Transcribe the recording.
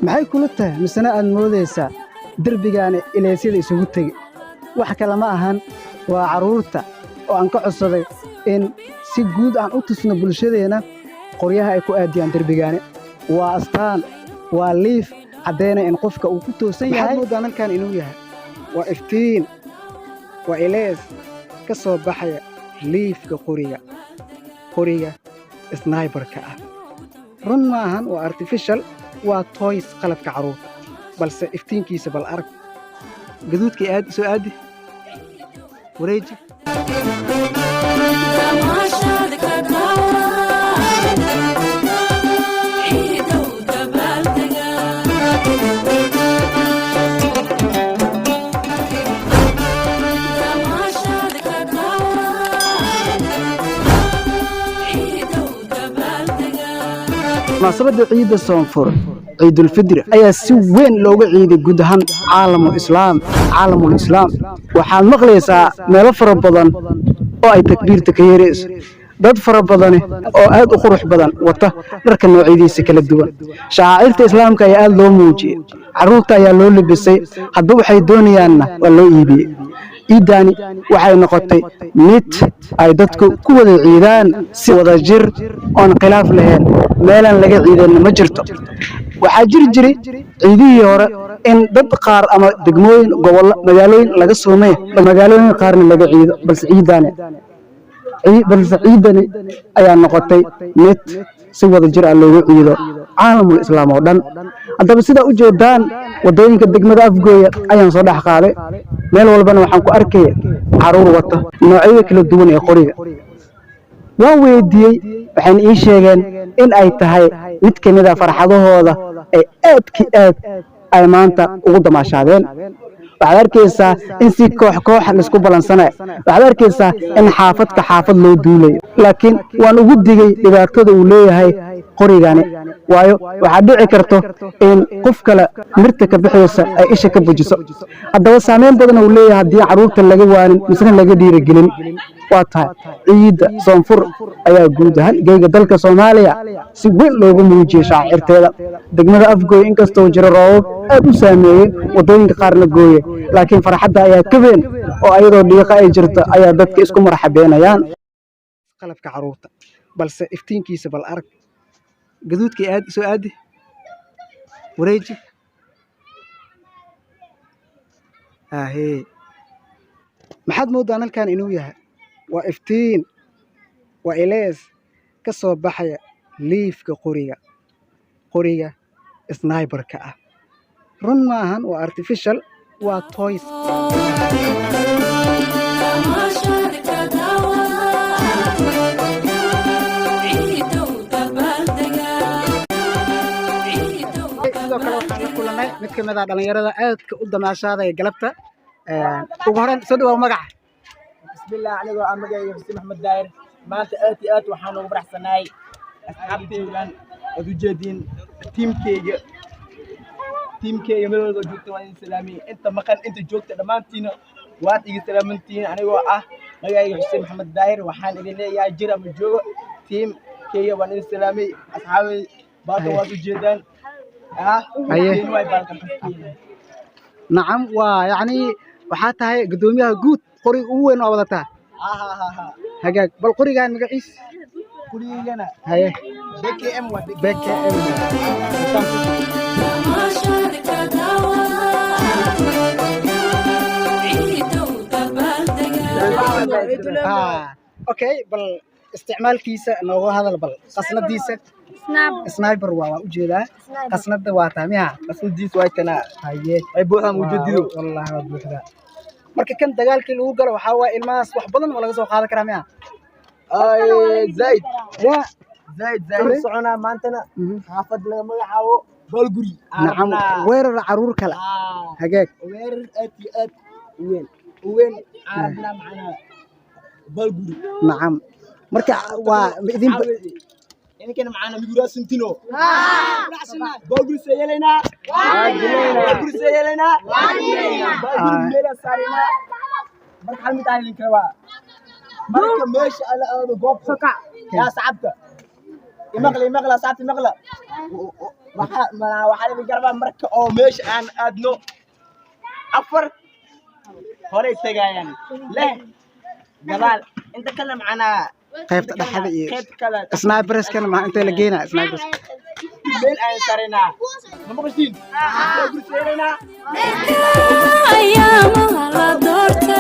maxay kula tahay misana aad moodaysaa derbigaani ilaysyada isugu tegi wax kale ma ahan waa carruurta oo aan ka codsaday in si guud aan u tusno bulshadeena qoryaha ay ku aadiyaan derbigaani waa astaan waa liif caddeynaya in qofka uu ku toosan yahay maxaad mooddaa halkan inuu yahay waa iftiin waa ilays ka soo baxaya liifka qoriga sniberka ah run maahan waa artificial waa toys qalabka carruurta balse iftiinkiisa bal arag gaduudkii aad soo aadi wareeji munaasabadda ciidda soonfur ciidulfidri ayaa si weyn looga ciiday guud ahaan caalamul islaam waxaad maqlaysaa meelo fara badan oo ay takbiirta ka yeerayso dad fara badani oo aad u qurux badan wata dharka noocyadiisa kala duwan shacaa'irta islaamka ayaa aad loo muujiyey carruurta ayaa loo libisay hadba waxay doonayaanna waa loo iibiyey ciiddaani waxay noqotay mid ay dadku ku wada ciidaan si wada jir oon khilaaf lahayn meelaan laga ciidanna ma jirto waxaa jiri jiray ciidihii hore in dad qaar ama degmooyin gobollo magaalooyin laga soomay magaalooyin qaarna laga ciido balse ciidani ayaa noqotay mid si wada jir ah loogu ciido caalamul islaam oo dhan haddaba sidaa u jeedaan waddooyinka degmada Afgooya ayaan soo dhex qaaday meel walbana waxaan ku arkaya carruur wata noocyada kala duwan ee qoriga waan weydiiyey waxayna ii sheegeen in ay tahay mid ka mid ah farxadahooda ay ay maanta ugu damaashaadeen waxaad arkaysaa in si koox laisku balansanay waxaad arkaysaa in xaafad loo duulayo laakiin waan ugu digay dhibaatada uu leeyahay qorigani waayo waxaa dhici karto in qof kale mirta ka bixaysa ay isha ka bujiso haddaba saameyn badan uu leeyahay haddii carruurta laga waanin misna laga dhiirigelin waa tahay ciidda soonfur ayaa guud ahaan geega dalka Soomaaliya si weyn loogu muujiyay shaacirteeda degmada Afgooy inkastoo jiro roobab aad u saameeyay waddooyinka qaarna gooyay laakiin farxadda ayaa ka weyn oo ayadoo dhiiqa ay jirto ayaa dadka isku marxabeynayaan qalabka carruurta balse iftiinkiisa bal arag gaduudkii aad soo aadi wareeji maxaad mooddaa halkan inuu yahay waa iftiin waa ilays ka soo baxaya liifka qoriga sniberka ah run maahan waa artificial waa toys sidoo kale waxaan la kulanay mid ka mid ah dhalinyarada aadka u damaashaadaya galabta ugu horreyn soo dhawaad magaca bismillah anigoo aan magacayga xuseen maxamed daayir maanta aad waxaan ugu faraxsanahay asxaabteydan aad u jeediin tiimkeyga meel walba joogta waan idin salaamiyey inta maqan inta joogta dhammaantiina waad iga salaamantihiin anigoo ah magacayga xuseen maxamed daayir waxaan idin leeyahay jir ama joogo tiimkeyga waan idin salaamiyey asxaabay baalka waad u jeedaan nacam waa yacni waxaa tahay guddoomiyaha guud qoriga ugu weyn oo wadataa hagaag bal qorigaan magaciis kurigana haye BKM okay bal isticmaalkiisa nooga hadal bal qasnadiisa sniper waa u jeedaa qasnada waa taamiha qasnadiisa waa kana haye ay buuxaan wujadido wallahi waa buuxda marka kan dagaalkii lagu galo waxaa waa ilmahaas wax badan oo laga soo qaadan karaa miya زايد سعونا مانتنا حافظ لنا ملعبو بالقري نعم وير عرور كلا هجاك وير أت وين عربنا معنا بالقري نعم مركع وإذن يعني كان معنا ميقول سنتينو بالقري سيلنا بالقري سيلنا بالقري ميلا سارينا مرحل متعلم كوا مركب ماشي على قوب سكع يا صعبته يمغلى صعبت مغلى waxaa laga garabaa marka oo meesha aan aadno afar horey tagayaan leh gadaal inta kale macnaa qaybta dhaxda iyo qaybta kale snipers-kana ma inta la geynaa snipers meel aan sarinaa ma maqashiin ayaamaha la doortay